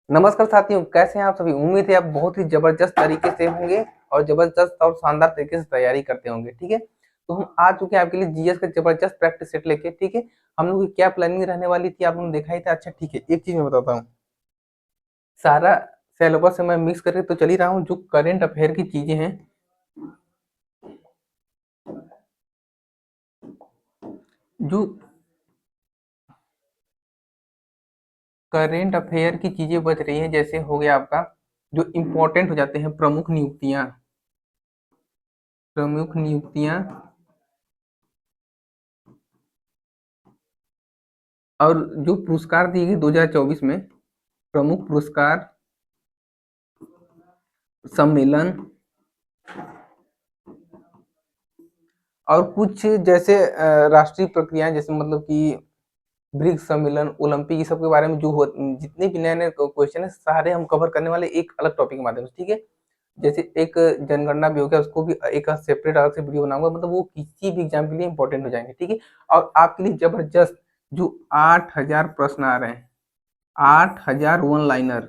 नमस्कार साथियों, कैसे हैं आप सभी। उम्मीद है आप बहुत ही जबरदस्त तरीके से होंगे और जबरदस्त और शानदार तरीके से तैयारी करते होंगे। ठीक है, तो हम आ चुके हैं आपके लिए जीएस का जबरदस्त प्रैक्टिस सेट लेके। ठीक है, हम लोग की क्या प्लानिंग रहने वाली थी आप लोगों ने देखा ही था। अच्छा ठीक है, एक चीज मैं बताता हूँ। सारा सिलेबस से मैं मिक्स करके तो चल ही रहा हूँ। जो करेंट अफेयर की चीजें हैं, जो करेंट अफेयर की चीजें बच रही हैं, जैसे हो गया आपका जो इम्पोर्टेंट हो जाते हैं प्रमुख नियुक्तियां और जो पुरस्कार दिए गए 2024 में, प्रमुख पुरस्कार सम्मेलन और कुछ जैसे राष्ट्रीय प्रक्रियाएं, जैसे मतलब कि ब्रिक्स सम्मेलन, ओलंपिक, ये सब के बारे में जो जितने भी नए नए क्वेश्चन है सारे हम कवर करने वाले एक अलग टॉपिक के माध्यम से। ठीक है, जैसे एक जनगणना भी हो गया, उसको भी एक सेपरेट अलग से वीडियो बनाऊंगा। मतलब वो किसी भी एग्जाम के लिए इंपॉर्टेंट हो जाएंगे। ठीक है, और आपके लिए जबरदस्त जो 8,000 प्रश्न आ रहे हैं, 8,000 वन लाइनर।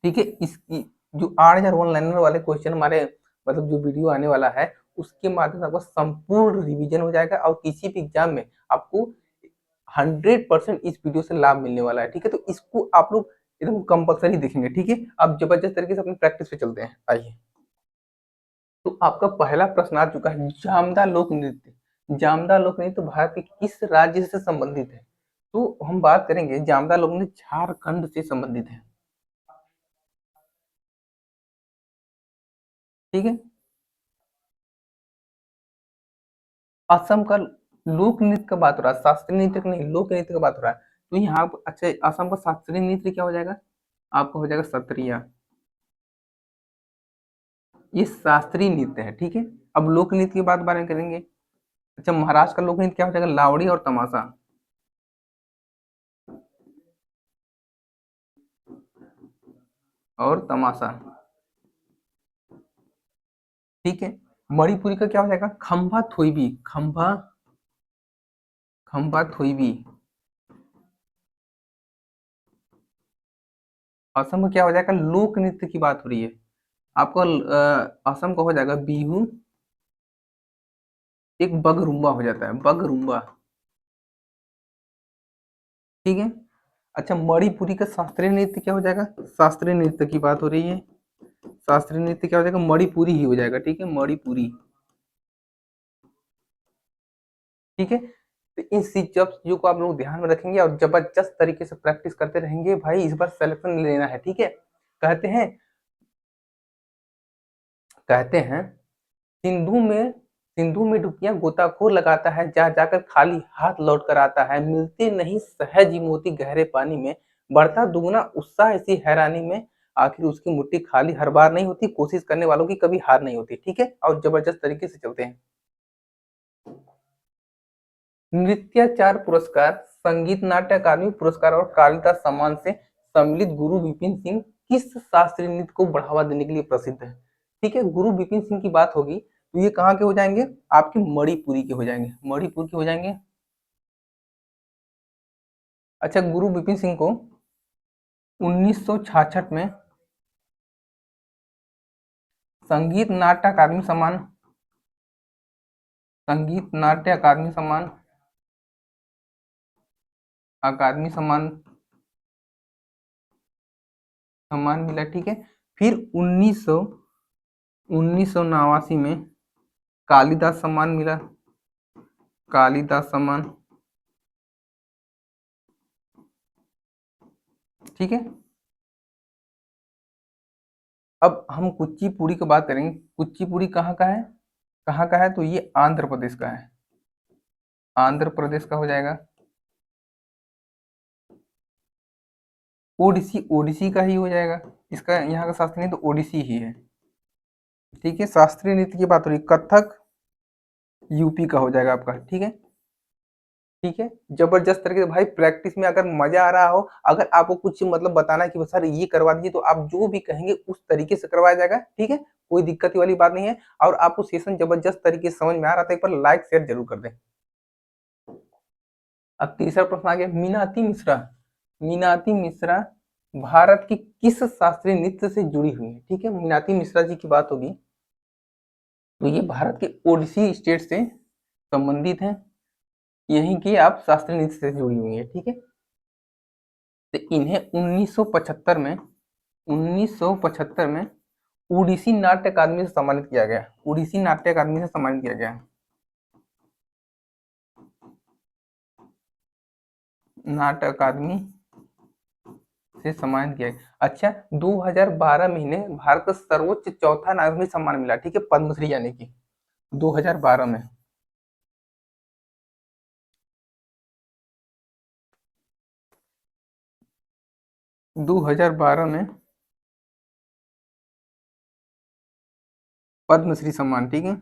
ठीक है, इसकी जो 8,000 वन लाइनर वाले क्वेश्चन हमारे मतलब जो वीडियो आने वाला है, उसके माध्यम से आपका संपूर्ण रिवीजन हो जाएगा और किसी भी एग्जाम में आपको 100% इस वीडियो से लाभ मिलने वाला है। ठीक है, तो इसको आप लोग एकदम कंपलसरी देखेंगे। ठीक है, अब जबरदस्त तरीके से अपनी प्रैक्टिस पे चलते हैं। आइए, तो आपका पहला प्रश्न आ चुका है, जामदा लोक नृत्य। जामदा लोक नृत्य भारत के किस राज्य से संबंधित है? तो हम बात करेंगे जामदा लोक नृत्य झारखंड से संबंधित है। ठीक है, असम का लोक नृत्य का बात हो रहा है, शास्त्रीय नृत्य का नहीं, लोक नृत्य का बात हो रहा है। तो यहाँ अच्छा, असम का शास्त्रीय नृत्य क्या हो जाएगा? आपका हो जाएगा सत्रिया। ये शास्त्रीय नृत्य है। ठीक है, अब लोक नृत्य की बारे में करेंगे। अच्छा, महाराष्ट्र का लोक नृत्य क्या हो जाएगा? लावड़ी और तमाशा। और तमाशा। ठीक है, मणिपुरी का क्या हो जाएगा? खंभा थोईबी। खंभा थोईबी। असम का क्या हो जाएगा? लोक नृत्य की बात हो रही है आपको। असम का हो जाएगा बिहू। एक बगरुम्बा हो जाता है, बगरुम्बा। ठीक है, अच्छा, मणिपुरी का शास्त्रीय नृत्य क्या हो जाएगा? शास्त्रीय नृत्य की बात हो रही है, शास्त्रीय नृत्य क्या हो जाएगा? मणिपुरी ही हो जाएगा। ठीक है, मणिपुरी। ठीक है, तो इन चीजों को आप लोग ध्यान में रखेंगे और जबरदस्त तरीके से प्रैक्टिस करते रहेंगे भाई। इस बार सिलेक्शन लेना है। ठीक है, कहते हैं कहते हैं सिंधु में डुबकियां गोताखोर लगाता है, जा जाकर खाली हाथ लौट कर आता है। मिलते नहीं सहज ही मोती गहरे पानी में, बढ़ता दुगना उत्साह इसी हैरानी में। आखिर उसकी मुट्ठी खाली हर बार नहीं होती, कोशिश करने वालों की कभी हार नहीं होती। ठीक है, और जबरदस्त तरीके से चलते हैं। नृत्याचार पुरस्कार, संगीत नाट्य अकादमी पुरस्कार और कालिदास सम्मान से सम्मिलित गुरु विपिन सिंह किस शास्त्रीय नृत्य को बढ़ावा देने के लिए प्रसिद्ध है? ठीक है, गुरु विपिन सिंह की बात होगी तो ये कहाँ के हो जाएंगे? आपके मणिपुरी के हो जाएंगे, मणिपुर के हो जाएंगे। अच्छा, गुरु विपिन सिंह को 1966 में संगीत नाट्य अकादमी सम्मान, संगीत नाट्य अकादमी सम्मान सम्मान मिला। ठीक है, फिर 1989 में कालिदास सम्मान मिला, कालिदास सम्मान। ठीक है, अब हम कुचिपुड़ी की बात करेंगे। कुचिपुड़ी कहाँ का है? कहाँ का है? तो ये आंध्र प्रदेश का है, आंध्र प्रदेश का हो जाएगा। ओडिसी, ओडिसी का ही हो जाएगा। इसका यहाँ का शास्त्रीय नृत्य तो ओडिसी ही है। ठीक है, शास्त्रीय नृत्य की बात हो रही, कथक यूपी का हो जाएगा आपका। ठीक है, ठीक है, जबरदस्त तरीके से भाई प्रैक्टिस में अगर मजा आ रहा हो, अगर आपको कुछ मतलब बताना है कि सर ये करवा दीजिए, तो आप जो भी कहेंगे उस तरीके से करवाया जाएगा। ठीक है, कोई दिक्कत वाली बात नहीं है। और आपको सेशन जबरदस्त तरीके से समझ में आ रहा था, एक बार लाइक शेयर जरूर कर दें। अब तीसरा प्रश्न आ गया, मीनाती मिश्रा। मीनाती मिश्रा भारत की किस शास्त्रीय नृत्य से जुड़ी हुई है? ठीक है, मीनाती मिश्रा जी की बात होगी तो ये भारत के ओडिसी स्टेट से संबंधित हैं, यहीं की आप शास्त्रीय नृत्य से जुड़ी हुई है। ठीक है, तो इन्हें 1975 में उड़ीसी नाट्य अकादमी से सम्मानित किया गया। उड़ीसी नाट्य अकादमी से सम्मानित किया गया, नाट्य अकादमी से सम्मानित किया गया। अच्छा, 2012 में इन्हें भारत का सर्वोच्च चौथा नागरिक सम्मान मिला। ठीक है, पद्मश्री यानी कि 2012 में। दो हजार बारह में पद्मश्री सम्मान। ठीक है,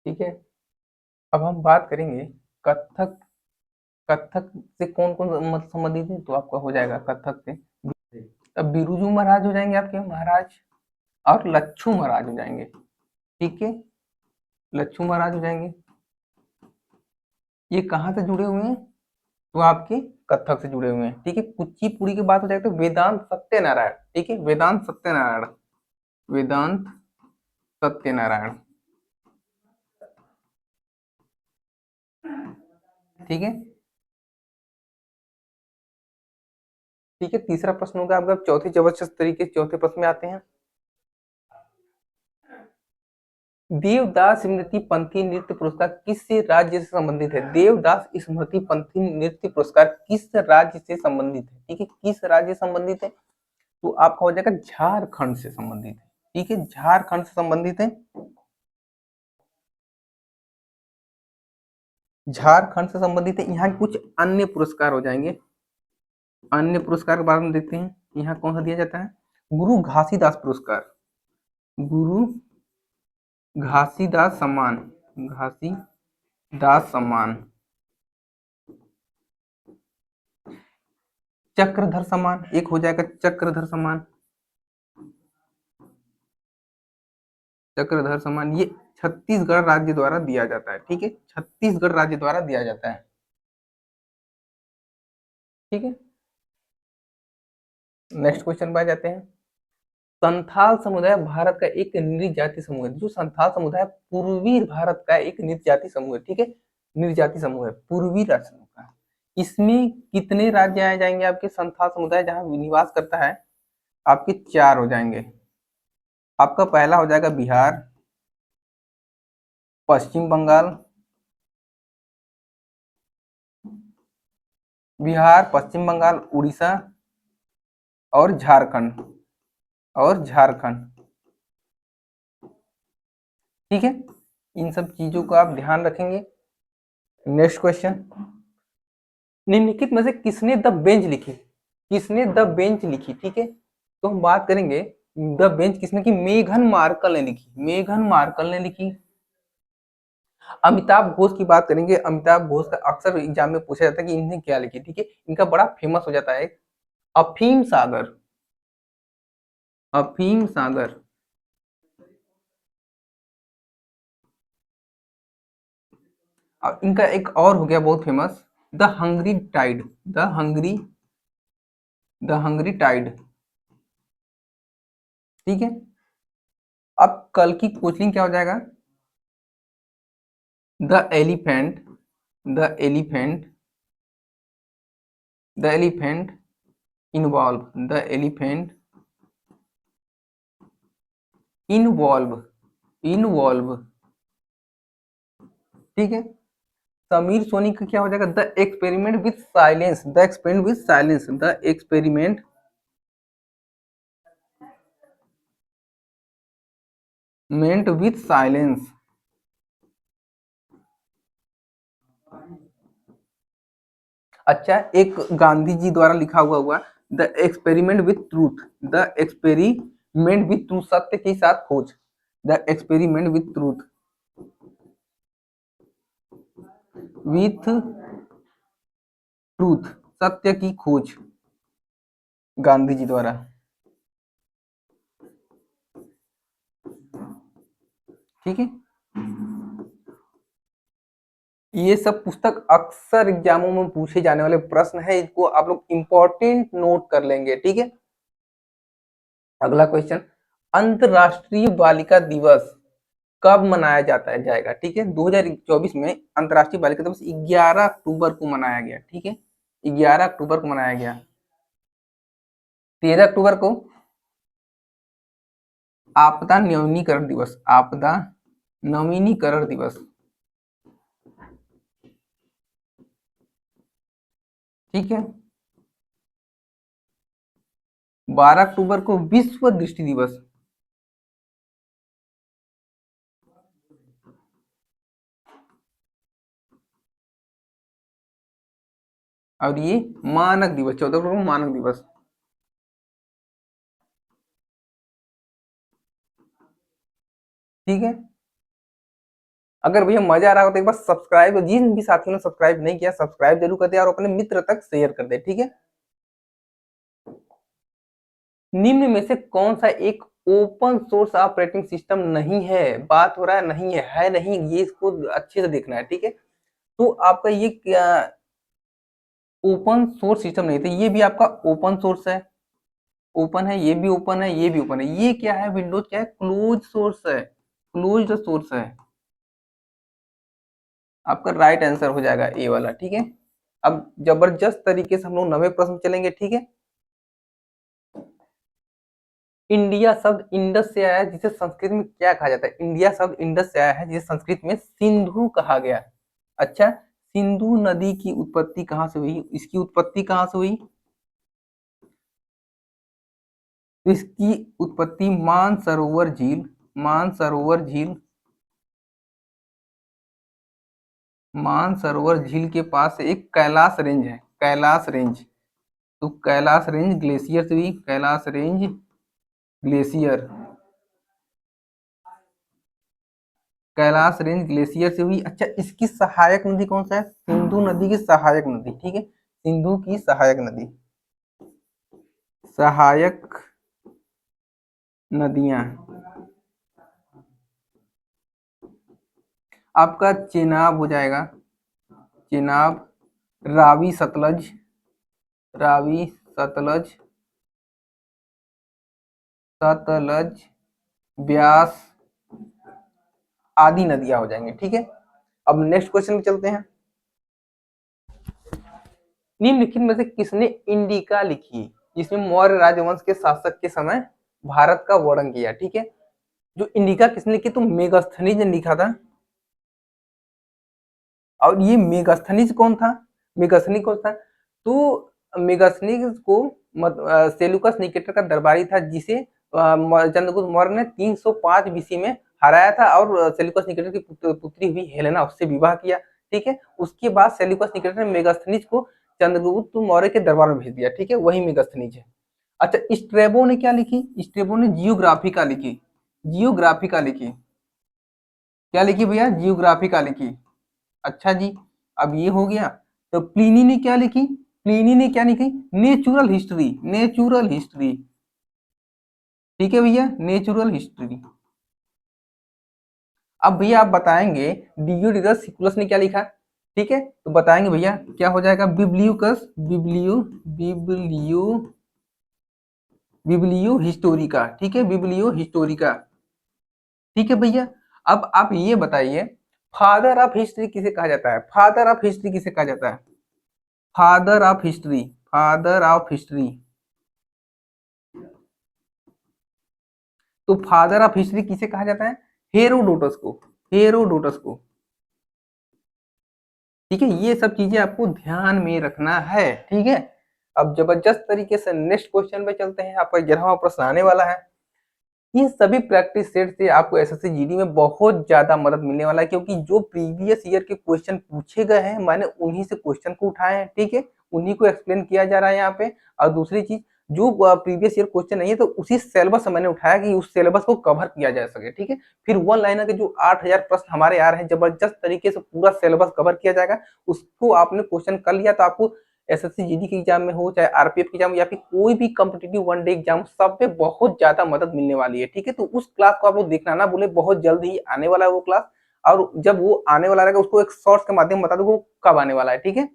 ठीक है। अब हम बात करेंगे कथक। कथक से कौन कौन मतलब संबंधित है, तो आपका हो जाएगा कथक से। अब बिरुजू महाराज हो जाएंगे आपके महाराज, और लच्छू महाराज हो जाएंगे। ठीक है, लच्छू महाराज हो जाएंगे। ये कहाँ से जुड़े हुए हैं, तो आपके कथक से जुड़े हुए हैं। ठीक है, कुचिपुड़ी की बात हो जाए तो वेदांत सत्यनारायण। ठीक है, वेदांत सत्यनारायण, वेदांत सत्यनारायण। ठीक है, ठीक है। तीसरा प्रश्न होगा आपका, चौथे जबरदस्त तरीके चौथे प्रश्न में आते हैं। देवदास स्मृति पंथी नृत्य पुरस्कार किस राज्य से संबंधित है? देवदास स्मृति पंथी नृत्य पुरस्कार किस राज्य से संबंधित है? ठीक है, किस राज्य से संबंधित है, तो आपका हो जाएगा झारखंड से संबंधित है। ठीक है, झारखंड से संबंधित है, झारखंड से संबंधित है। यहाँ कुछ अन्य पुरस्कार हो जाएंगे। अन्य पुरस्कार के बारे में देखते हैं, यहाँ कौन सा दिया जाता है, गुरु घासीदास पुरस्कार, गुरु घासीदास सम्मान, घासीदास सम्मान, चक्रधर सम्मान एक हो जाएगा, चक्रधर सम्मान, चक्रधर सम्मान ये छत्तीसगढ़ राज्य द्वारा दिया जाता है। ठीक है, छत्तीसगढ़ राज्य द्वारा दिया जाता है। ठीक है, नेक्स्ट क्वेश्चन पर आ जाते हैं। संथाल समुदाय भारत का एक निर्जाति जाति समूह है। जो संथाल समुदाय पूर्वी भारत का एक निर्जाति जाति समूह है। ठीक है, निर्जाति समूह है पूर्वी राष्ट्रों का। इसमें कितने राज्य आए जाएंगे आपके, संथाल समुदाय जहां निवास करता है, आपके 4 हो जाएंगे। आपका पहला हो जाएगा बिहार, पश्चिम बंगाल, बिहार, पश्चिम बंगाल, उड़ीसा और झारखंड, और झारखंड। ठीक है, इन सब चीजों को आप ध्यान रखेंगे। नेक्स्ट क्वेश्चन, निम्नलिखित में से किसने द बेंच लिखी? किसने द बेंच लिखी? ठीक है, तो हम बात करेंगे द बेंच किसने की, मेघन मार्कल ने लिखी, मेघन मार्कल ने लिखी। अमिताभ घोष की बात करेंगे, अमिताभ घोष का अक्सर एग्जाम में पूछा जाता है कि इन्हें क्या लिखी। ठीक है, इनका बड़ा फेमस हो जाता है अफीम सागर, अफीम सागर। इनका एक और हो गया बहुत famous, the hungry tide, the hungry tide. ठीक है, अब कल की कोचिंग क्या हो जाएगा, the elephant, the elephant, the elephant involve, the elephant involve, involve. ठीक है, समीर सोनी का क्या हो जाएगा, the experiment with silence, the experiment with silence, the experiment with silence. अच्छा, एक गांधी जी द्वारा लिखा हुआ the experiment with truth, the experiment with truth, सत्य के साथ खोज, the experiment with truth. With truth, सत्य की खोज, गांधी जी द्वारा। ठीक है, ये सब पुस्तक अक्सर एग्जामों में पूछे जाने वाले प्रश्न है, इसको आप लोग इंपॉर्टेंट नोट कर लेंगे। ठीक है, अगला क्वेश्चन, अंतरराष्ट्रीय बालिका दिवस कब मनाया जाता है जाएगा? ठीक है, 2024 में अंतरराष्ट्रीय बालिका दिवस 11 अक्टूबर को मनाया गया। ठीक है, 11 अक्टूबर को मनाया गया। 13 अक्टूबर को आपदा नवीनीकरण दिवस, आपदा नवीनीकरण दिवस। ठीक है, 12 अक्टूबर को विश्व दृष्टि दिवस, और ये मानक दिवस 14 अक्टूबर को मानक दिवस। ठीक है, अगर भैया मजा आ रहा हो तो एक बार सब्सक्राइब, जिन भी साथियों ने सब्सक्राइब नहीं किया सब्सक्राइब जरूर कर दे और अपने मित्र तक शेयर कर दे। ठीक है, निम्न में से कौन सा एक ओपन सोर्स ऑपरेटिंग सिस्टम नहीं है? बात हो रहा है नहीं है नहीं, ये इसको अच्छे से देखना है। ठीक है, तो आपका ये क्या ओपन सोर्स सिस्टम नहीं, तो ये भी आपका ओपन सोर्स है, ओपन है, ये भी ओपन है, ये भी ओपन है। ये क्या है? विंडोज क्या है? क्लोज सोर्स है, क्लोज्ड सोर्स है। आपका राइट आंसर हो जाएगा ए वाला। ठीक है, अब जबरदस्त तरीके से हम लोग 9वें प्रश्न चलेंगे। ठीक है, इंडिया शब्द इंडस से आया है, जिसे संस्कृत में क्या कहा जाता है? इंडिया शब्द इंडस से आया है, जिसे संस्कृत में सिंधु कहा गया। अच्छा, सिंधु नदी की उत्पत्ति कहाँ से हुई? इसकी उत्पत्ति कहाँ से हुई? तो इसकी उत्पत्ति मानसरोवर झील, मानसरोवर झील, मानसरोवर झील के पास एक कैलाश रेंज है, कैलाश रेंज। तो कैलाश रेंज ग्लेशियर से हुई, Kailash range glacier, Kailash range glacier से हुई। अच्छा, इसकी सहायक नदी कौन सा है? सिंधु नदी की सहायक नदी। ठीक है, सिंधु की सहायक नदी, सहायक नदियां आपका चेनाब हो जाएगा, चेनाब, रावी सतलज, रावी सतलज, सतलज, ब्यास आदि नदियां हो जाएंगे। ठीक है, अब नेक्स्ट क्वेश्चन में चलते हैं। निम्नलिखित में से किसने इंडिका लिखी, जिसमें मौर्य राजवंश के शासक के समय भारत का वर्णन किया? ठीक है, जो इंडिका किसने लिखी? तो मेगास्थनीज ने लिखा था। और ये मेगास्थनीज कौन था? मेगास्थनीज कौन था? तो मेगास्थनीज को सेलुकस निकेटर का दरबारी था, जिसे चंद्रगुप्त मौर्य ने 305 बीसी में हराया था, और सेल्यूकस निकेटर की पुत्री हुई हेलेना, उससे विवाह किया। ठीक है, उसके बाद सेल्यूकस निकेटर ने मेगास्थनीज को चंद्रगुप्त मौर्य के दरबार में भेज दिया। ठीक है, वही मेगास्थनीज है। अच्छा, स्ट्रेबो ने क्या लिखी? स्ट्रेबो ने जियोग्राफिका लिखी, जियोग्राफिका लिखी। क्या लिखी भैया? जियोग्राफिका लिखी। अच्छा जी, अब ये हो गया। तो प्लीनी ने क्या लिखी? प्लीनी ने क्या लिखी? Natural history, natural history. ठीक है भैया, नेचुरल हिस्ट्री। अब भैया आप बताएंगे डियोडोरस सिकुलस ने क्या लिखा? ठीक है, तो बताएंगे भैया क्या हो जाएगा? बिब्लियोकस, बिब्लियो, बिब्लियो, बिब्लियो हिस्टोरिका। ठीक है, बिब्लियो हिस्टोरिका। ठीक है भैया, अब आप ये बताइए फादर ऑफ हिस्ट्री किसे कहा जाता है? फादर ऑफ हिस्ट्री किसे कहा जाता है? Father of history, father of history. तो फादर ऑफ हिस्ट्री किसे कहा जाता है? हेरोडोटस को, हेरोडोटस को। ठीक है, ये सब चीजें आपको ध्यान में रखना है। ठीक है, अब जबरदस्त तरीके से नेक्स्ट क्वेश्चन पे चलते हैं। आपका 11वां प्रश्न आने वाला है। ये सभी प्रैक्टिस सेट से आपको एसएससी जीडी में बहुत ज्यादा मदद मिलने वाला है, क्योंकि जो प्रीवियस ईयर के क्वेश्चन पूछे गए हैं मैंने उन्हीं से क्वेश्चन को उठाए हैं। ठीक है, उन्हीं को एक्सप्लेन किया जा रहा है यहाँ पे। और दूसरी चीज, जो प्रीवियस ईयर क्वेश्चन नहीं है तो उसी सिलेबस से मैंने उठाया कि उस सिलेबस को कवर किया जा सके, ठीक है। फिर वन लाइनर के जो 8000 प्रश्न हमारे आ रहे हैं, जबरदस्त तरीके से पूरा सिलेबस कवर किया जाएगा। उसको आपने क्वेश्चन कर लिया तो आपको एसएससी जीडी के एग्जाम में हो, चाहे आरपीएफ के एग्जाम या फिर कोई भी कॉम्पिटिटिव वन डे एग्जाम, सब पे बहुत ज्यादा मदद मिलने वाली है, ठीक है। तो उस क्लास को आप लोग देखना ना भूले, बहुत जल्द ही आने वाला है वो क्लास। और जब वो आने वाला रहेगा उसको एक शॉर्ट्स के माध्यम बता दो वो कब आने वाला है, ठीक है।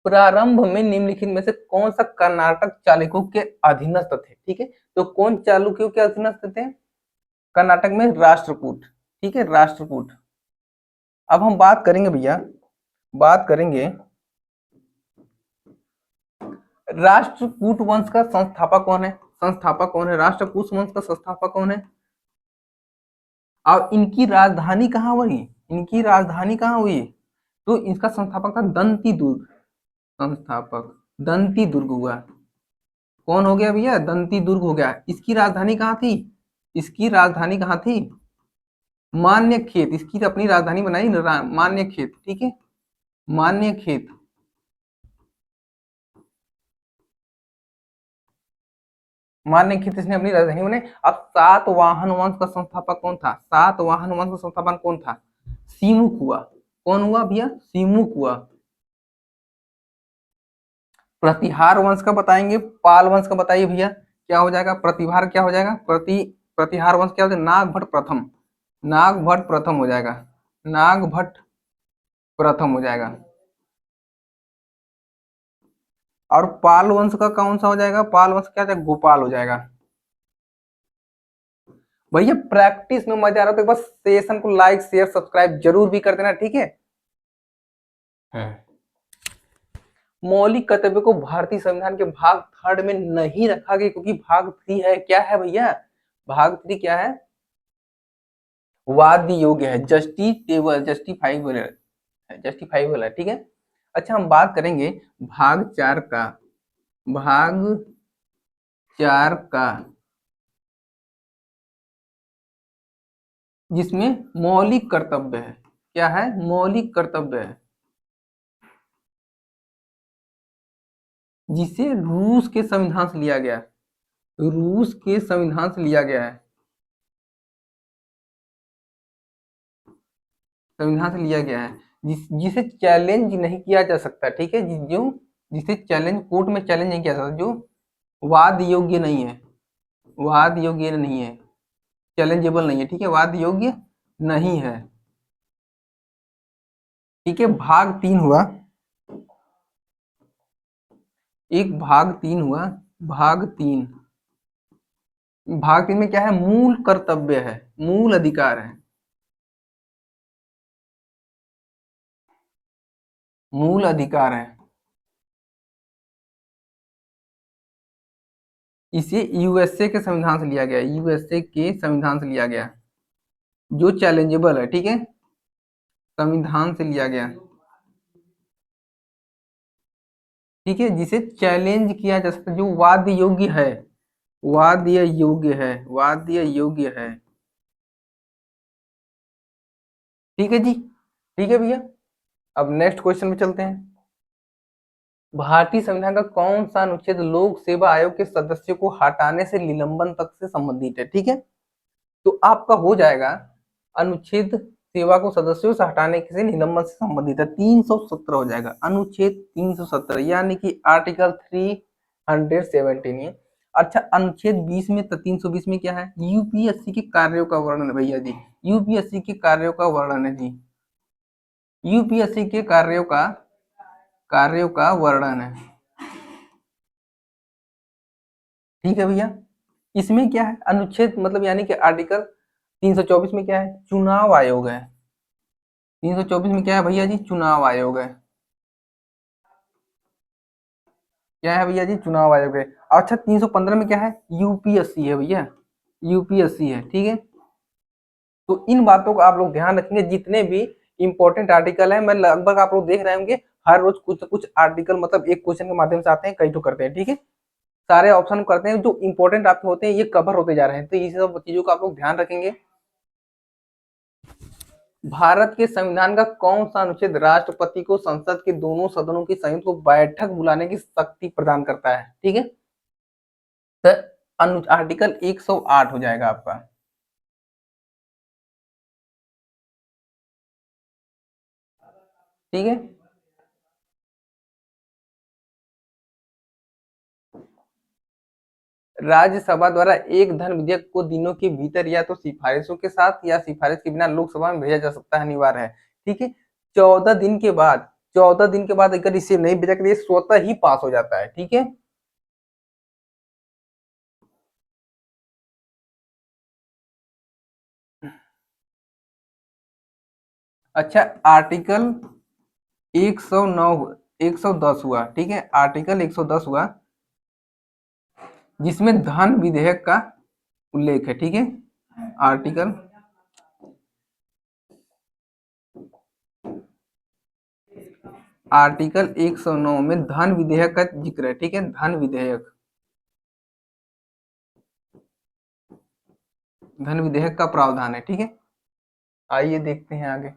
प्रारंभ में निम्नलिखित में से कौन सा कर्नाटक चालुक्यों के अधीनस्थ थे, ठीक है। तो कौन चालुक्यों के अधीनस्थ थे? कर्नाटक में राष्ट्रकूट, ठीक है, राष्ट्रकूट। अब हम बात करेंगे भैया, बात करेंगे राष्ट्रकूट वंश का संस्थापक कौन है? संस्थापक कौन है? राष्ट्रकूट वंश का संस्थापक कौन है? और इनकी राजधानी कहाँ हुई? इनकी राजधानी कहाँ हुई? तो इसका संस्थापक था दंती दुर्ग। संस्थापक दंती दुर्ग हुआ। कौन हो गया भैया? दंती दुर्ग हो गया। इसकी राजधानी कहाँ थी? इसकी राजधानी कहाँ थी? मान्य खेत। इसकी अपनी राजधानी बनाई मान्य खेत, ठीक है, मान्य खेत। मान्य खेत इसने अपनी राजधानी बनाई। अब सातवाहन वंश का संस्थापक कौन था? सातवाहन वंश का संस्थापक कौन था? सीमुक हुआ। कौन हुआ भैया? सीमुक हुआ। प्रतिहार वंश का बताएंगे, पाल वंश का बताइए भैया क्या हो जाएगा? प्रतिहार क्या हो जाएगा? प्रतिहार वंश क्या हो जाएगा? नागभट्ट प्रथम। नागभट्ट प्रथम हो जाएगा। नागभट्ट प्रथम हो जाएगा। और पाल वंश का कौन सा हो जाएगा? पाल वंश क्या हो जाएगा? गोपाल हो जाएगा। भैया प्रैक्टिस में मजा आ रहा है तो बस सेशन को लाइक शेयर सब्सक्राइब जरूर भी कर देना, ठीक है। मौलिक कर्तव्य को भारतीय संविधान के भाग थर्ड में नहीं रखा गया क्योंकि भाग थ्री है, क्या है भैया? भाग थ्री क्या है? वाद्य योग्य है, जस्टिफेबल, जस्टिफाइबल है, जस्टिफाइबल है, ठीक है। अच्छा हम बात करेंगे भाग चार का। भाग चार का जिसमें मौलिक कर्तव्य है। क्या है? मौलिक कर्तव्य है, जिसे रूस के संविधान से लिया गया है। रूस के संविधान से लिया गया है, संविधान से लिया गया है, जिसे चैलेंज नहीं किया जा सकता, ठीक है। जो जिसे चैलेंज कोर्ट में चैलेंज नहीं किया जा सकता, जो वाद योग्य नहीं है, वाद योग्य नहीं है, चैलेंजेबल नहीं है, ठीक है, वाद योग्य नहीं है, ठीक है। भाग तीन हुआ, एक भाग तीन हुआ। भाग तीन, भाग तीन में क्या है? मूल कर्तव्य है, मूल अधिकार है, मूल अधिकार है। इसे यूएसए के संविधान से लिया गया, यूएसए के संविधान से लिया गया, जो चैलेंजेबल है, ठीक है, संविधान से लिया गया, ठीक है, जिसे चैलेंज किया जा सकता, जो वाद्य योग्य है, वाद्य योग्य है, वाद्य योग्य है, ठीक है जी, ठीक है भैया। अब नेक्स्ट क्वेश्चन में चलते हैं। भारतीय संविधान का कौन सा अनुच्छेद लोक सेवा आयोग के सदस्यों को हटाने से निलंबन तक से संबंधित है, ठीक है। तो आपका हो जाएगा अनुच्छेद सेवा को सदस्यों से हटाने से निलंबन से संबंधित है, 317 हो जाएगा, अनुच्छेद 317 यानी कि आर्टिकल 317। अच्छा अनुच्छेद 20 में, 320 में क्या है? यूपीएससी के कार्यों का वर्णन है भैया जी, यूपीएससी के कार्यों का वर्णन है जी, यूपीएससी के कार्यों का वर्णन है, ठीक है भैया। इसमें क्या है? अनुच्छेद मतलब यानी कि आर्टिकल 324 में क्या है? चुनाव आयोग है। 324 में क्या है भैया जी? चुनाव आयोग है। क्या है भैया जी? चुनाव आयोग है। अच्छा 315 में क्या है? यूपीएससी है भैया, यूपीएससी है, ठीक है। तो इन बातों को आप लोग ध्यान रखेंगे, जितने भी इंपॉर्टेंट आर्टिकल है, मैं लगभग आप लोग देख रहे होंगे हर रोज कुछ कुछ आर्टिकल मतलब एक क्वेश्चन के माध्यम से आते हैं, कई तो करते हैं, ठीक है। सारे ऑप्शन करते हैं, जो इंपॉर्टेंट आपके होते हैं ये कवर होते जा रहे हैं, तो ये सब चीजों का आप लोग ध्यान रखेंगे। भारत के संविधान का कौन सा अनुच्छेद राष्ट्रपति को संसद के दोनों सदनों की संयुक्त को बैठक बुलाने की शक्ति प्रदान करता है? ठीक है, तो आर्टिकल 108 हो जाएगा आपका। ठीक है, राज्यसभा द्वारा एक धन विधेयक को दिनों के भीतर या तो सिफारिशों के साथ या सिफारिश के बिना लोकसभा में भेजा जा सकता है, अनिवार्य है। ठीक है, 14 दिन के बाद, 14 दिन के बाद अगर इसे नहीं भेजा तो ये स्वतः ही पास हो जाता है। ठीक है, अच्छा, आर्टिकल 109 110 हुआ। ठीक है, आर्टिकल 110 हुआ जिसमें धन विधेयक का उल्लेख है। ठीक है, आर्टिकल आर्टिकल 109 में धन विधेयक का जिक्र है। ठीक है, धन विधेयक, धन विधेयक का प्रावधान है। ठीक है, आइए देखते हैं आगे।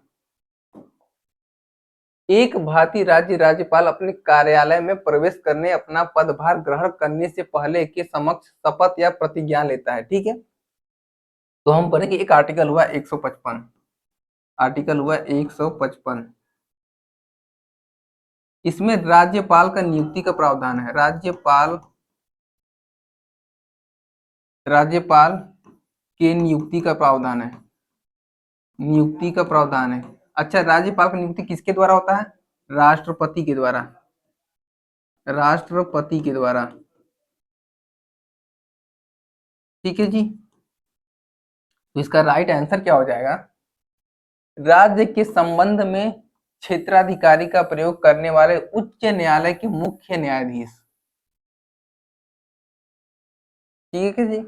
एक भारतीय राज्य राज्यपाल अपने कार्यालय में प्रवेश करने अपना पदभार ग्रहण करने से पहले के समक्ष शपथ या प्रतिज्ञा लेता है। ठीक है, तो हम पढ़ेंगे एक आर्टिकल हुआ 155, आर्टिकल हुआ 155, इसमें राज्यपाल का नियुक्ति का प्रावधान है। राज्यपाल के नियुक्ति का प्रावधान है, नियुक्ति का प्रावधान है। अच्छा, राज्यपाल का नियुक्ति किसके द्वारा होता है? राष्ट्रपति के द्वारा, राष्ट्रपति के द्वारा। ठीक है जी, तो इसका राइट आंसर क्या हो जाएगा? राज्य के संबंध में क्षेत्राधिकारी का प्रयोग करने वाले उच्च न्यायालय के मुख्य न्यायाधीश। ठीक है जी,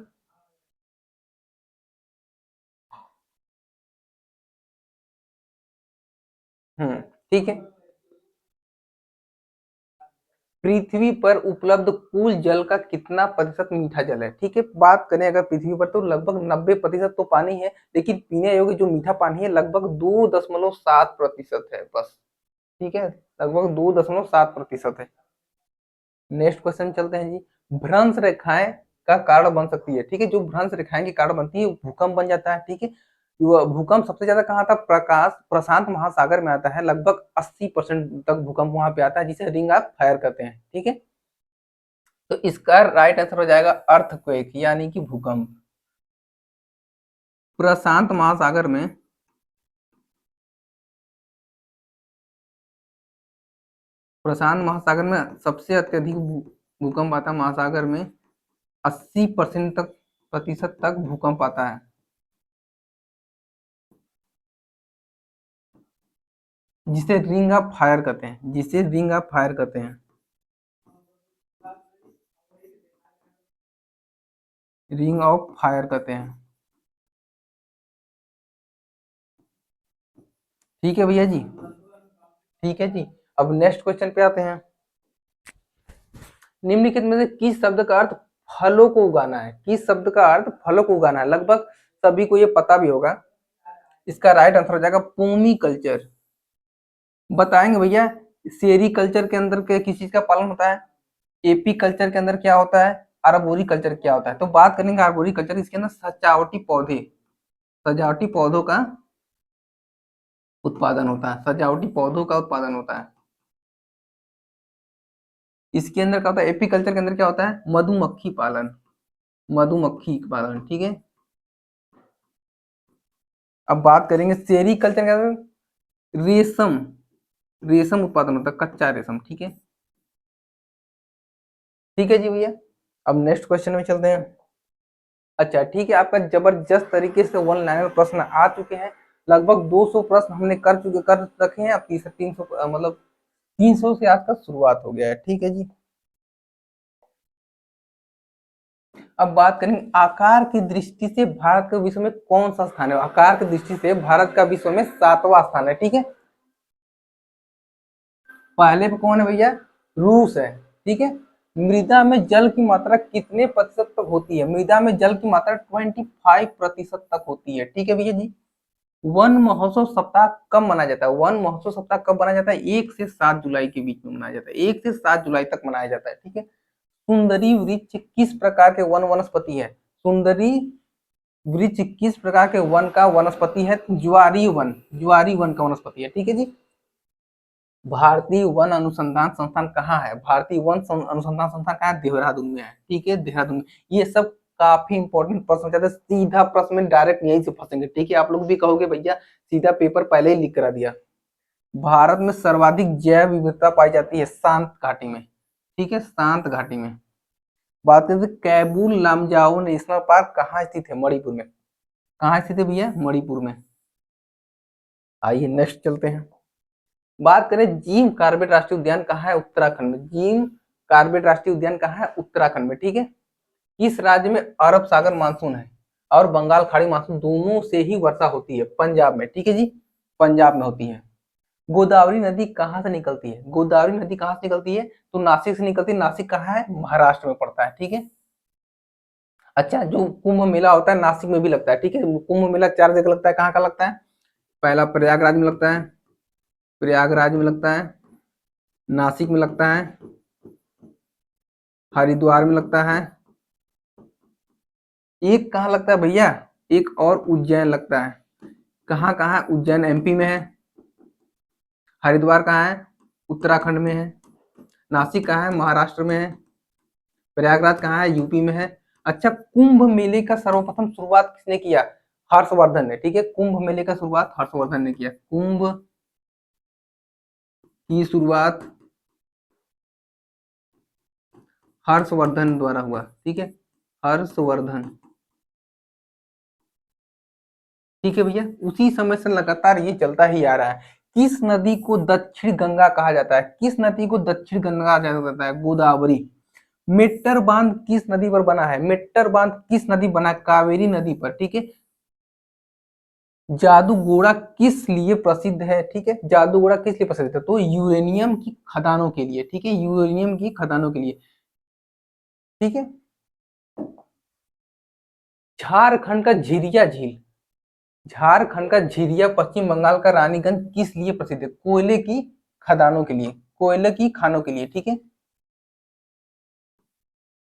ठीक है। पृथ्वी पर उपलब्ध कुल जल का कितना प्रतिशत मीठा जल है? ठीक है, बात करें अगर पृथ्वी पर तो लगभग 90% तो पानी है, लेकिन पीने योग्य जो मीठा पानी है लगभग 2.7% है बस। ठीक है, लगभग 2.7% है। नेक्स्ट क्वेश्चन चलते हैं जी। भ्रंश रेखाएं का कारण बन सकती है। ठीक है, जो भ्रंश रेखाएं के कारण बनती है भूकंप बन जाता है। ठीक है, भूकंप सबसे ज्यादा कहाँ था? प्रशांत महासागर में आता है, लगभग 80% तक भूकंप वहां पे आता है, जिसे रिंग ऑफ फायर कहते हैं। ठीक है, तो इसका राइट आंसर हो जाएगा अर्थक्वेक, यानी कि भूकंप। प्रशांत महासागर में सबसे अत्यधिक भूकंप आता है महासागर में, 80% तक प्रतिशत तक भूकंप आता है, जिसे रिंग ऑफ फायर कहते हैं, जिसे रिंग ऑफ फायर कहते हैं, रिंग ऑफ फायर कहते हैं। ठीक है भैया जी, ठीक है जी। अब नेक्स्ट क्वेश्चन पे आते हैं। निम्नलिखित में से किस शब्द का अर्थ फलों को उगाना है? किस शब्द का अर्थ फलों को उगाना है? लगभग सभी को ये पता भी होगा। इसका राइट आंसर हो जाएगा पोमी कल्चर। बताएंगे भैया, सेरी कल्चर के अंदर किस चीज का पालन होता है? एपी कल्चर के अंदर क्या होता है? आर्बोरी कल्चर क्या होता है? तो बात करेंगे आर्बोरी कल्चर, इसके अंदर सजावटी पौधे, सजावटी पौधों का उत्पादन होता है, सजावटी पौधों का उत्पादन होता है। इसके अंदर क्या होता है? एपी कल्चर के अंदर क्या होता है? मधुमक्खी पालन, मधुमक्खी पालन। ठीक है, अब बात करेंगे सेरी कल्चर के अंदर रेशम, रेशम उत्पादन होता है, कच्चा रेशम। ठीक है, ठीक है जी भैया। अब नेक्स्ट क्वेश्चन में चलते हैं। अच्छा ठीक है, आपका जबरदस्त तरीके से वन लाइनर प्रश्न आ चुके हैं। लगभग 200 प्रश्न हमने कर रखे हैं। अब 300 मतलब 300 से आज का शुरुआत हो गया है। ठीक है जी, अब बात करेंगे आकार की दृष्टि से भारत का विश्व में कौन सा स्थान है? आकार की दृष्टि से भारत का विश्व में 7वां स्थान है। ठीक है, पहले पे कौन है भैया? रूस है। ठीक है, मृदा में जल की मात्रा कितने प्रतिशत तक होती है? मृदा में जल की मात्रा 25% तक होती है। ठीक है भैया जी, वन महोत्सव सप्ताह कब मनाया जाता है? वन महोत्सव सप्ताह कब मनाया जाता है? 1 से 7 जुलाई के बीच में मनाया जाता है, 1 से 7 जुलाई तक मनाया जाता है, ठीक है। सुंदरी वृक्ष किस प्रकार के वन वनस्पति है? सुंदरी वृक्ष किस प्रकार के वन का वनस्पति है? ज्वारी वन का वनस्पति है, ठीक है जी। भारतीय वन अनुसंधान संस्थान कहाँ है? भारतीय वन अनुसंधान संस्थान कहाँ है? देहरादून में है, ठीक है, देहरादून में। ये सब काफी इंपॉर्टेंट प्रश्न चाहते, सीधा प्रश्न में डायरेक्ट यही से फंसेंगे, ठीक है। आप लोग भी कहोगे भैया सीधा पेपर पहले ही लिख करा दिया। भारत में सर्वाधिक जैव विविधता पाई जाती है शांत घाटी में, ठीक है, शांत घाटी में। बात करते कैबुल लामजाओ नेशनल पार्क कहाँ स्थित है? मणिपुर में। कहाँ स्थित है भैया? मणिपुर में। आइए नेक्स्ट चलते हैं। बात करें जिम कॉर्बेट राष्ट्रीय उद्यान कहाँ है? उत्तराखंड में। जिम कॉर्बेट राष्ट्रीय उद्यान कहाँ है? उत्तराखंड में, ठीक है। किस राज्य में अरब सागर मानसून है और बंगाल खाड़ी मानसून दोनों से ही वर्षा होती है? पंजाब में, ठीक है जी, पंजाब में होती है। गोदावरी नदी कहाँ से निकलती है? गोदावरी नदी कहाँ से निकलती है? तो नासिक से निकलती है। नासिक कहाँ है? महाराष्ट्र में पड़ता है, ठीक है। अच्छा, जो कुंभ मेला होता है नासिक में भी लगता है, ठीक है। कुंभ मेला 4 जगह लगता है, कहाँ का लगता है? पहला प्रयागराज में लगता है, प्रयागराज में लगता है, नासिक में लगता है, हरिद्वार में लगता है, एक कहाँ लगता है भैया? एक और उज्जैन लगता है। कहाँ कहाँ है? उज्जैन एमपी में है, हरिद्वार कहाँ है? उत्तराखंड में है, नासिक कहाँ है? महाराष्ट्र में है, प्रयागराज कहाँ है? यूपी में है। अच्छा, कुंभ मेले का सर्वप्रथम शुरुआत किसने किया? हर्षवर्धन ने, ठीक है। कुंभ मेले का शुरुआत हर्षवर्धन ने किया। कुंभ की शुरुआत हर्षवर्धन द्वारा हुआ, ठीक है, हर्षवर्धन, ठीक है भैया। उसी समय से लगातार ये चलता ही आ रहा है। किस नदी को दक्षिण गंगा कहा जाता है? किस नदी को दक्षिण गंगा कहा जाता है? गोदावरी। मेट्टर बांध किस नदी पर बना है? मेट्टर बांध किस नदी बना है? कावेरी नदी पर, ठीक है। जादूगोड़ा किस लिए प्रसिद्ध है? ठीक है, जादूगोड़ा किस लिए प्रसिद्ध है? तो यूरेनियम की खदानों के लिए, ठीक है, यूरेनियम की खदानों के लिए, ठीक है। झारखंड का झिरिया झील, झारखंड का झिरिया पश्चिम बंगाल का रानीगंज किस लिए प्रसिद्ध है? कोयले की खदानों के लिए, कोयले की खानों के लिए, ठीक है,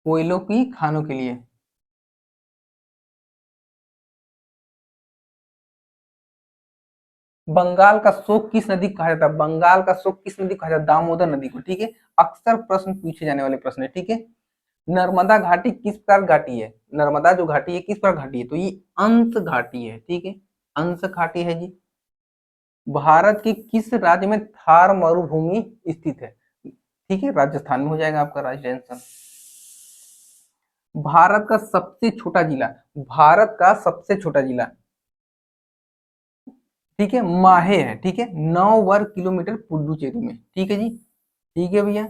कोयलों की खानों के लिए। बंगाल का शोक किस नदी को कहा जाता है? बंगाल का शोक किस नदी को कहा जाता है? दामोदर नदी को, ठीक है। अक्सर प्रश्न पूछे जाने वाले प्रश्न है, ठीक है। नर्मदा घाटी किस प्रकार घाटी है? नर्मदा जो घाटी है किस प्रकार घाटी है? तो ये अंश घाटी है, ठीक है, अंश घाटी है जी। भारत के किस राज्य में थार मरुभूमि स्थित है? ठीक है, राजस्थान में हो जाएगा आपका राजस्थान। भारत का सबसे छोटा जिला, भारत का सबसे छोटा जिला, ठीक है, माहे है, ठीक है, 9 वर्ग किलोमीटर पुडुचेरी में, ठीक है जी, ठीक है भैया।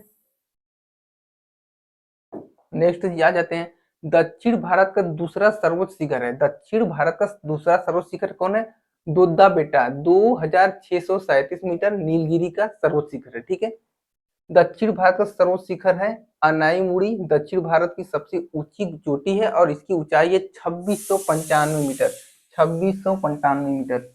नेक्स्ट जी आ जाते हैं। दक्षिण भारत का दूसरा सर्वोच्च शिखर है, दक्षिण भारत का दूसरा सर्वोच्च शिखर कौन है? दोद्दा बेटा, 2637 मीटर नीलगिरी का सर्वोच्च शिखर है, ठीक है। दक्षिण भारत का सर्वोच्च शिखर है अनाईमुड़ी, दक्षिण भारत की सबसे ऊंची चोटी है और इसकी ऊंचाई है 2695 मीटर, 2695 मीटर।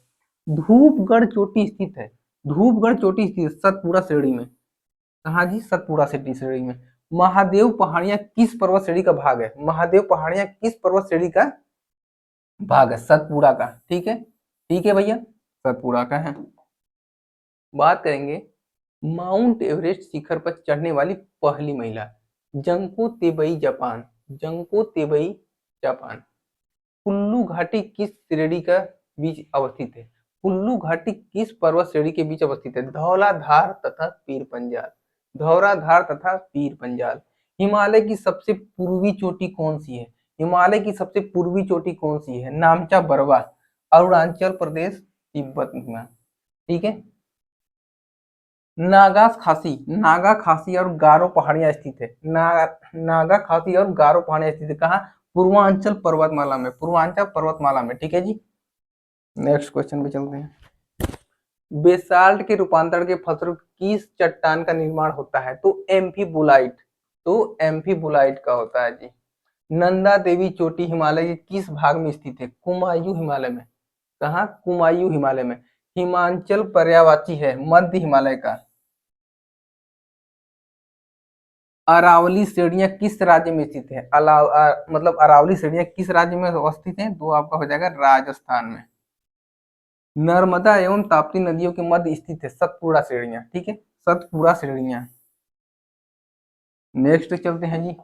धूपगढ़ चोटी स्थित है, धूपगढ़ चोटी स्थित है सतपुड़ा श्रेणी में। कहाँ जी? सतपुड़ा सिटी श्रेणी में। महादेव पहाड़ियां किस पर्वत श्रेणी का भाग है? महादेव पहाड़ियां किस पर्वत श्रेणी का भाग है? सतपुड़ा का, ठीक है, ठीक है भैया, सतपुड़ा का है। बात करेंगे माउंट एवरेस्ट शिखर पर चढ़ने वाली पहली महिला, Junko Tabei Japan, Junko Tabei Japan. Kullu घाटी किस श्रेणी का बीच अवस्थित है? कुल्लू घाटी किस पर्वत श्रेणी के बीच अवस्थित है? धौलाधार तथा पीर पंजाल, धौलाधार तथा पीर पंजाल। हिमालय की सबसे पूर्वी चोटी कौन सी है? हिमालय की सबसे पूर्वी चोटी कौन सी है? नामचा बरवा, अरुणाचल प्रदेश, तिब्बत में, ठीक है। नागा खासी और गारो पहाड़ियां स्थित है, नागा खासी और गारो पहाड़ियां स्थित है कहाँ? पूर्वांचल पर्वतमाला में, पूर्वांचल पर्वतमाला में, ठीक है जी। नेक्स्ट क्वेश्चन पे चलते हैं। बेसाल्ट के रूपांतरण के फलस्वरूप किस चट्टान का निर्माण होता है? तो एम्फीबोलाइट, तो एम्फीबोलाइट का होता है जी। नंदा देवी चोटी हिमालय के किस भाग में स्थित है? कुमायूं हिमालय में, कहाँ? कुमायूं हिमालय में। हिमाचल पर्यायवाची है, मध्य हिमालय का। अरावली श्रेणियां किस राज्य में स्थित है? मतलब अरावली श्रेणियां किस राज्य में अवस्थित है? तो आपका हो जाएगा राजस्थान में। नर्मदा एवं ताप्ती नदियों के मध्य स्थित है सतपुड़ा श्रेणियां, ठीक है, सतपुड़ा श्रेणियां। नेक्स्ट चलते हैं जी।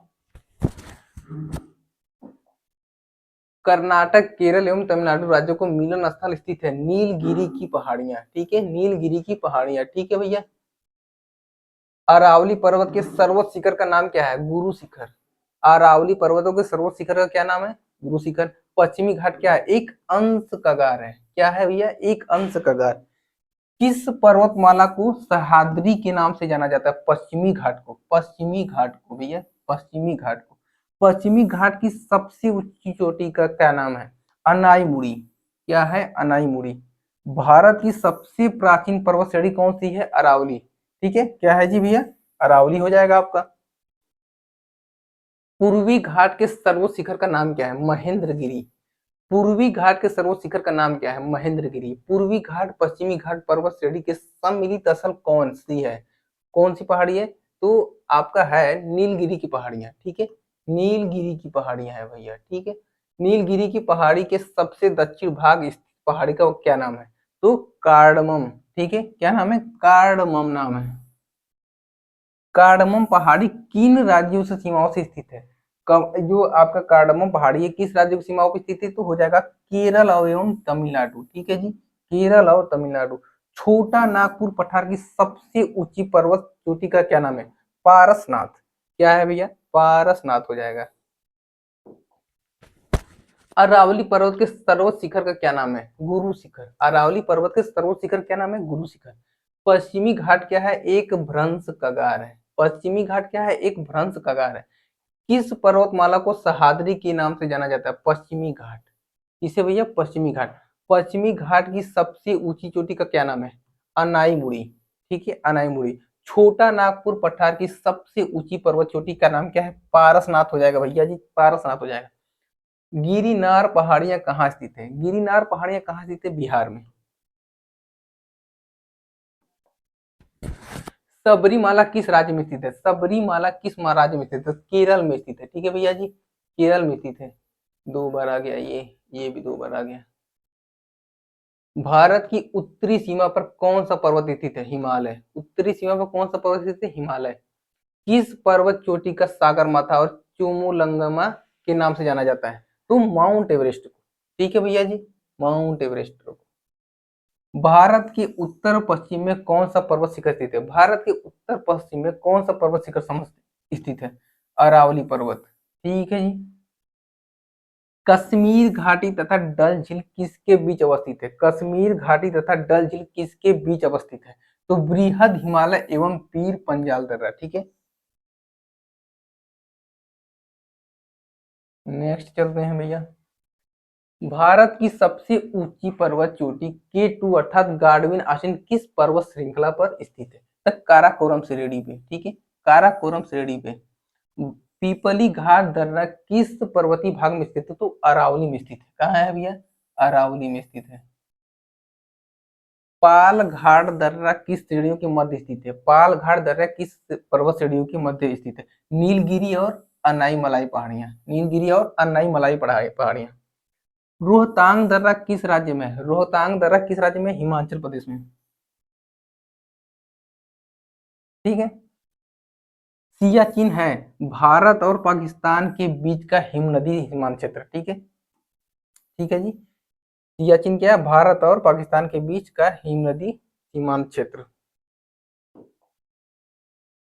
कर्नाटक, केरल एवं तमिलनाडु राज्यों को मिलन स्थल स्थित है नीलगिरी की पहाड़ियां, ठीक है, नीलगिरी की पहाड़ियां, ठीक है भैया। अरावली पर्वत के सर्वोच्च शिखर का नाम क्या है? गुरु शिखर। अरावली पर्वतों के सर्वोच्च शिखर का क्या नाम है? गुरु शिखर। पश्चिमी घाट क्या है? एक अंश कगार है। क्या है भैया? एक अंश कगार। किस पर्वतमाला को सह्याद्री के नाम से जाना जाता है? पश्चिमी घाट को, पश्चिमी घाट को भैया, पश्चिमी घाट को। पश्चिमी घाट की सबसे ऊंची चोटी का क्या नाम है? अनाईमुड़ी। क्या है? अनाईमुड़ी। भारत की सबसे प्राचीन पर्वत श्रेणी कौन सी है? अरावली, ठीक है। क्या है जी भैया? अरावली हो जाएगा आपका। पूर्वी घाट के सर्वोच्च शिखर का नाम क्या है? महेंद्रगिरी। पूर्वी घाट के सर्वोच्च शिखर का नाम क्या है? महेंद्रगिरी। पूर्वी घाट पश्चिमी घाट पर्वत श्रेणी के सम्मिलित असल कौन सी है? कौन सी पहाड़ी है? तो आपका है नीलगिरी की पहाड़ियां, ठीक है, नीलगिरी की पहाड़ियां है भैया, ठीक है। नीलगिरी की पहाड़ी के सबसे दक्षिण भाग स्थित पहाड़ी का क्या नाम है? तो कार्डमम, ठीक है। क्या नाम है? कार्डमम नाम है। कार्डमम पहाड़ी किन राज्यों से सीमाओं से स्थित है? जो आपका कार्डमम पहाड़ी है किस राज्य की सीमाओं पर स्थित है? तो हो जाएगा केरल और एवं तमिलनाडु, ठीक है जी, केरल और तमिलनाडु। छोटा नागपुर पठार की सबसे ऊंची पर्वत चोटी का क्या नाम है? पारसनाथ। क्या है भैया? पारसनाथ हो जाएगा। अरावली पर्वत के सर्वोच्च शिखर का क्या नाम है? गुरु शिखर। अरावली पर्वत के सर्वोच्च शिखर क्या नाम है? गुरु शिखर। पश्चिमी घाट क्या है? एक भ्रंश कगार है। पश्चिमी घाट क्या है? एक भ्रंश कगार है। किस पर्वतमाला को सह्याद्री के नाम से जाना जाता है? पश्चिमी घाट। किसे भैया? पश्चिमी घाट। पश्चिमी घाट की सबसे ऊंची चोटी का क्या नाम है? अनाईमुड़ी, ठीक है, अनाईमुड़ी। छोटा नागपुर पठार की सबसे ऊंची पर्वत चोटी का नाम क्या है? पारसनाथ हो जाएगा भैया जी, पारसनाथ हो जाएगा। गिरिनार पहाड़ियां कहाँ स्थित है? गिरिनार पहाड़ियां कहाँ स्थित है? बिहार में। सबरीमाला किस राज्य में स्थित है? सबरीमाला किस राज्य में स्थित है? केरल में स्थित है, ठीक है भैया जी, केरल में स्थित है। दो बार आ गया ये भी दो बार आ गया। भारत की उत्तरी सीमा पर कौन सा पर्वत स्थित है? हिमालय। उत्तरी सीमा पर कौन सा पर्वत स्थित है? हिमालय। किस पर्वत चोटी का सागर माथा और चोमोलंगमा के नाम से जाना जाता है? तो माउंट एवरेस्ट को, ठीक है भैया जी, माउंट एवरेस्ट को। भारत के उत्तर पश्चिम में कौन सा पर्वत शिखर स्थित है? भारत के उत्तर पश्चिम में कौन सा पर्वत शिखर स्थित है? अरावली पर्वत, ठीक है जी। कश्मीर घाटी तथा डल झील किसके बीच अवस्थित है? कश्मीर घाटी तथा डल झील किसके बीच अवस्थित है? तो बृहद हिमालय एवं पीर पंजाल दर्रा, ठीक है। नेक्स्ट चलते हैं भैया। भारत की सबसे ऊंची पर्वत चोटी K2 अर्थात गाडविन आसन किस पर्वत श्रृंखला पर स्थित है? तो काराकोरम श्रेणी पे, ठीक है, काराकोरम श्रेणी पे। पीपली घाट दर्रा किस पर्वतीय भाग में स्थित है? तो अरावली में स्थित है। कहाँ है भैया? अरावली में स्थित है। पाल घाट दर्रा किस श्रेणियों के मध्य स्थित है? पाल घाट दर्रा किस पर्वत श्रेणियों के मध्य स्थित है? नीलगिरी और अनाई मलाई पहाड़ियां, नीलगिरी और अनाई मलाई पहाड़ियां। रोहतांग दर्रा किस राज्य में है? रोहतांग दर्रा किस राज्य में? हिमाचल प्रदेश में, ठीक है। सियाचिन है भारत और पाकिस्तान के बीच का हिमनदी सीमांत क्षेत्र, ठीक है, ठीक है जी। सियाचिन क्या है? भारत और पाकिस्तान के बीच का हिमनदी सीमांत क्षेत्र।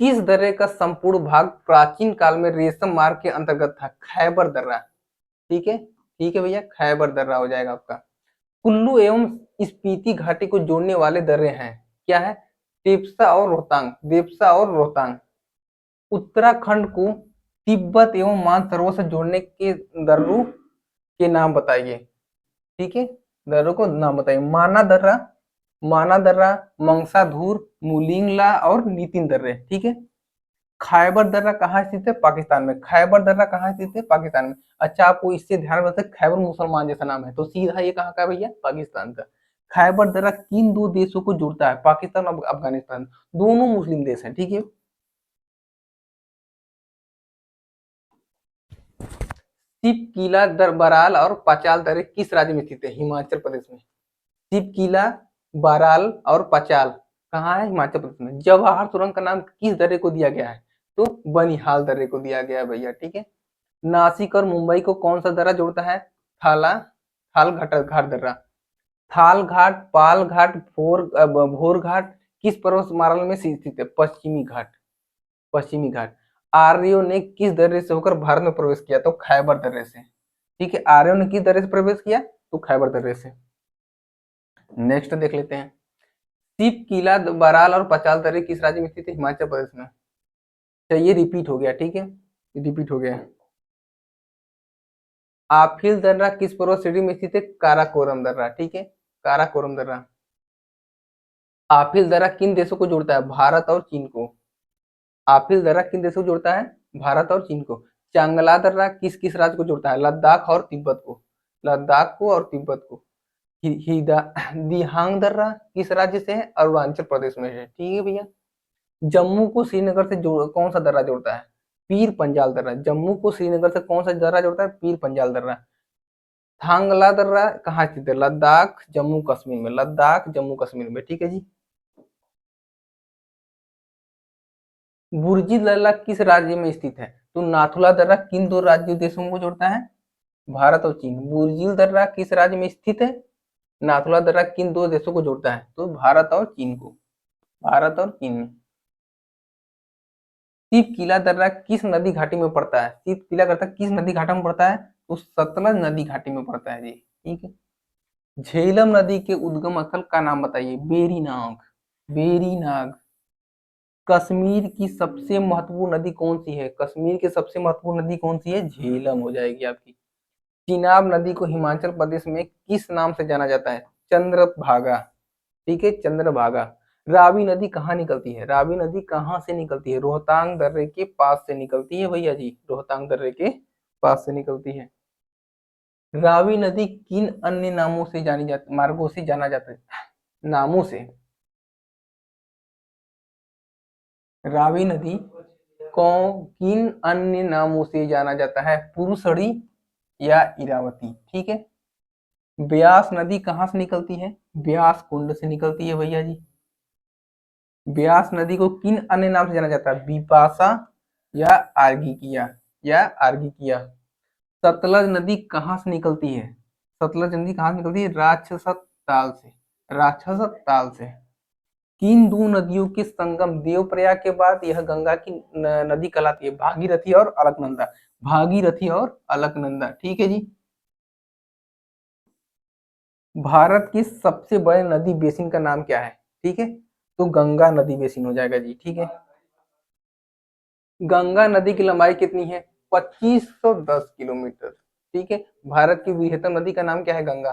किस दर्रे का संपूर्ण भाग प्राचीन काल में रेशम मार्ग के अंतर्गत था? खैबर दर्रा, ठीक है, ठीक है भैया, खैबर दर्रा हो जाएगा आपका। कुल्लू एवं स्पीति घाटी को जोड़ने वाले दर्रे हैं, क्या है? देप्सा और रोहतांग, देप्सा और रोहतांग। उत्तराखंड को तिब्बत एवं मानसरोवर से जोड़ने के दर्रों के नाम बताइए, ठीक है, दर्रों को नाम बताइए। माना दर्रा, मंगसाधुर, मुलिंगला और नितिन दर्रे, ठीक है। खैबर दर्रा कहाँ स्थित है? पाकिस्तान में। खैबर दर्रा कहाँ स्थित है? पाकिस्तान में। अच्छा, आपको इससे ध्यान में रखते खैबर मुसलमान जैसा नाम है, तो सीधा ये कहाँ का है भैया? पाकिस्तान का। खैबर दर्रा किन दो देशों को जोड़ता है? पाकिस्तान और अफगानिस्तान, दोनों मुस्लिम देश हैं, ठीक है। सिप किला बराल और पाचाल दर्रे किस राज्य में स्थित है? हिमाचल प्रदेश में। सिप किला, बाराल और पाचाल कहाँ है? हिमाचल प्रदेश में। जवाहर सुरंग का नाम किस दर्रे को दिया गया है? तो बनिहाल दर्रे को दिया गया है भैया, ठीक है। नासिक और मुंबई को कौन सा दर्रा जोड़ता है? थाला थाल घाट घाट दर्रा। थाल घाट, पाल घाट, भोर घाट किस पर्वतमाला में स्थित है? पश्चिमी घाट। पश्चिमी घाट। आर्यों ने किस दर्रे से होकर भारत में प्रवेश किया? तो खैबर दर्रे से, ठीक है। आर्यों ने किस दर्रे से प्रवेश किया? तो खैबर दर्रे से। नेक्स्ट देख लेते हैं। सिप किला, बराल और पचाल दर्रे किस राज्य में स्थित है? हिमाचल प्रदेश में। तो ये रिपीट हो गया, ठीक है, रिपीट हो गया। आफिल दर्रा किस पर्वत श्रेणी में स्थित है? काराकोरम दर्रा, ठीक है, काराकोरम दर्रा। आफिल दर्रा किन देशों को जोड़ता है? भारत और चीन को। आफिल दर्रा किन देशों को जोड़ता है? भारत और चीन को। चांगला दर्रा किस किस राज्य को जोड़ता है? लद्दाख और तिब्बत को। लद्दाख को और तिब्बत को। दिहांग दर्रा किस राज्य से है? अरुणाचल प्रदेश में है, ठीक है भैया। जम्मू को श्रीनगर से कौन सा दर्रा जोड़ता है? पीर पंजाल दर्रा। जम्मू को श्रीनगर से कौन सा दर्रा जोड़ता है? पीर पंजाल दर्रा। थांगला दर्रा कहाँ स्थित है? लद्दाख जम्मू कश्मीर में। लद्दाख जम्मू कश्मीर में, ठीक है जी। बुर्जी दर्रा किस राज्य में स्थित है? तो नाथुला दर्रा किन दो राज्यों देशों को जोड़ता है? भारत और चीन। बुर्जी दर्रा किस राज्य में स्थित है? नाथुला दर्रा किन दो देशों को जोड़ता है? तो भारत और चीन को। भारत और चीन में। सिप किला दर्रा किस नदी घाटी में पड़ता है? सिप किला दर्रा किस नदी घाटी में पड़ता है? तो सतलज नदी घाटी में पड़ता है जी, ठीक है। झेलम नदी के उद्गम स्थल का नाम बताइए? बेरीनाग। बेरीनाग। कश्मीर की सबसे महत्वपूर्ण नदी कौन सी है? कश्मीर की सबसे महत्वपूर्ण नदी कौन सी है? झेलम हो जाएगी आपकी। चिनाब नदी को हिमाचल प्रदेश में किस नाम से जाना जाता है? चंद्रभागा, ठीक है, चंद्रभागा। रावी नदी कहाँ निकलती है? रावी नदी कहाँ से निकलती है? रोहतांग दर्रे के पास से निकलती है भैया जी, रोहतांग दर्रे के पास से निकलती है। रावी नदी किन अन्य नामों से जानी जाती, मार्गों से जाना जाता है? नामों से। रावी नदी को किन अन्य नामों से जाना जाता है? पुरुषड़ी या इरावती, ठीक है। ब्यास नदी कहाँ से निकलती है? ब्यास कुंड से निकलती है भैया जी। ब्यास नदी को किन अन्य नाम से जाना जाता है? बिपाशा या आर्गिकिया, या आर्गिकिया। सतलज नदी कहाँ से निकलती है? सतलज नदी कहाँ से निकलती है? राक्षस ताल से। राक्षस ताल से। किन दो नदियों के संगम देवप्रयाग के बाद यह गंगा की नदी कहलाती है? भागीरथी और अलकनंदा। भागीरथी और अलकनंदा, ठीक है जी। भारत के सबसे बड़े नदी बेसिन का नाम क्या है? ठीक है, तो गंगा नदी बेसिन हो जाएगा जी, ठीक है। गंगा नदी की लंबाई कितनी है? 2510 किलोमीटर, ठीक है। भारत की वृहत्तम नदी का नाम क्या है? गंगा।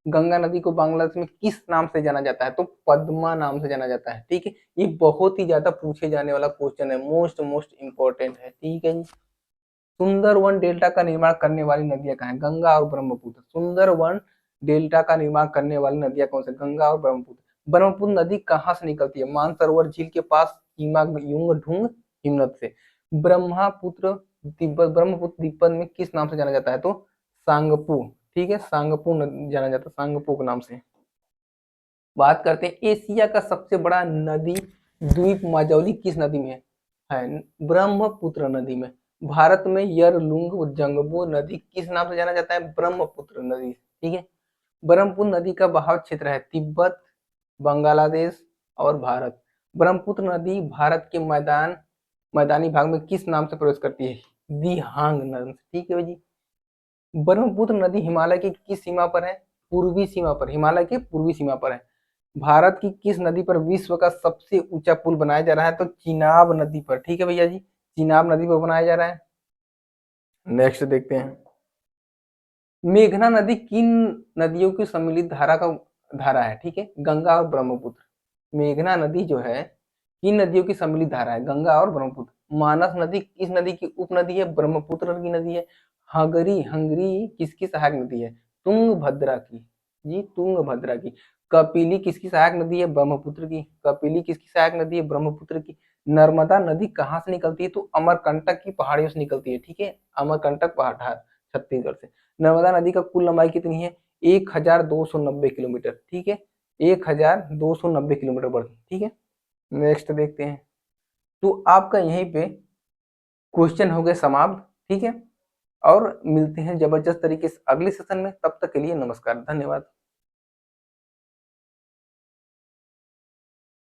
गंगा नदी को बांग्लादेश में किस नाम से जाना जाता है? तो पद्मा नाम से जाना जाता है, ठीक है। ये बहुत ही ज्यादा पूछे जाने वाला क्वेश्चन है, मोस्ट मोस्ट इंपॉर्टेंट है, ठीक है जी। सुंदरवन डेल्टा का निर्माण करने वाली नदियां कहाँ है? गंगा और ब्रह्मपुत्र। सुंदरवन डेल्टा का निर्माण करने वाली नदियां कौन सी? गंगा और ब्रह्मपुत्र। ब्रह्मपुत्र नदी कहाँ से निकलती है? मानसरोवर झील के पास सीमा युंग ढुंग हिमनद से। ब्रह्मपुत्र तिब्बत, ब्रह्मपुत्र तिब्बत में किस नाम से जाना जाता है? तो सांगपू, ठीक है, सांगपू जाना जाता है, सांगपू के नाम से। बात करते हैं एशिया का सबसे बड़ा नदी द्वीप माजौली किस नदी में है? ब्रह्मपुत्र नदी में। भारत में यरलुंग जंगबो नदी किस नाम से जाना जाता है? ब्रह्मपुत्र नदी, ठीक है। ब्रह्मपुत्र नदी का बहाव क्षेत्र है तिब्बत, बांग्लादेश और भारत। ब्रह्मपुत्र नदी भारत के मैदानी भाग में किस नाम से प्रवेश करती है? दिहांग नदी, ठीक है जी। ब्रह्मपुत्र नदी हिमालय की किस सीमा पर है? पूर्वी सीमा पर, हिमालय के पूर्वी सीमा पर है। भारत की किस नदी पर विश्व का सबसे ऊंचा पुल बनाया जा रहा है? तो चिनाब नदी पर, ठीक है भैया जी, चिनाब नदी पर बनाया जा रहा है। नेक्स्ट देखते हैं। मेघना नदी किन नदियों की सम्मिलित धारा है? ठीक है, गंगा और ब्रह्मपुत्र। मेघना नदी जो है किन नदियों की सम्मिलित धारा है? गंगा और ब्रह्मपुत्र। मानस नदी किस नदी की उपनदी है? ब्रह्मपुत्र की नदी है। हंगरी हंगरी किसकी सहायक नदी है? तुंगभद्रा की। जी तुंगभद्रा की। कपिली किसकी सहायक नदी है? ब्रह्मपुत्र की। कपिली किसकी सहायक नदी है? ब्रह्मपुत्र की। नर्मदा नदी कहाँ से निकलती है? तो अमरकंटक की पहाड़ियों से निकलती है, ठीक है, अमरकंटक पहाड़ छत्तीसगढ़ से। नर्मदा नदी का कुल लंबाई कितनी है? 1290 किलोमीटर, ठीक है, 1290 किलोमीटर बढ़ती, ठीक है। नेक्स्ट देखते हैं। तो आपका यहीं पे क्वेश्चन हो गए समाप्त, ठीक है, और मिलते हैं जबरदस्त तरीके से अगले सेशन में। तब तक के लिए नमस्कार, धन्यवाद।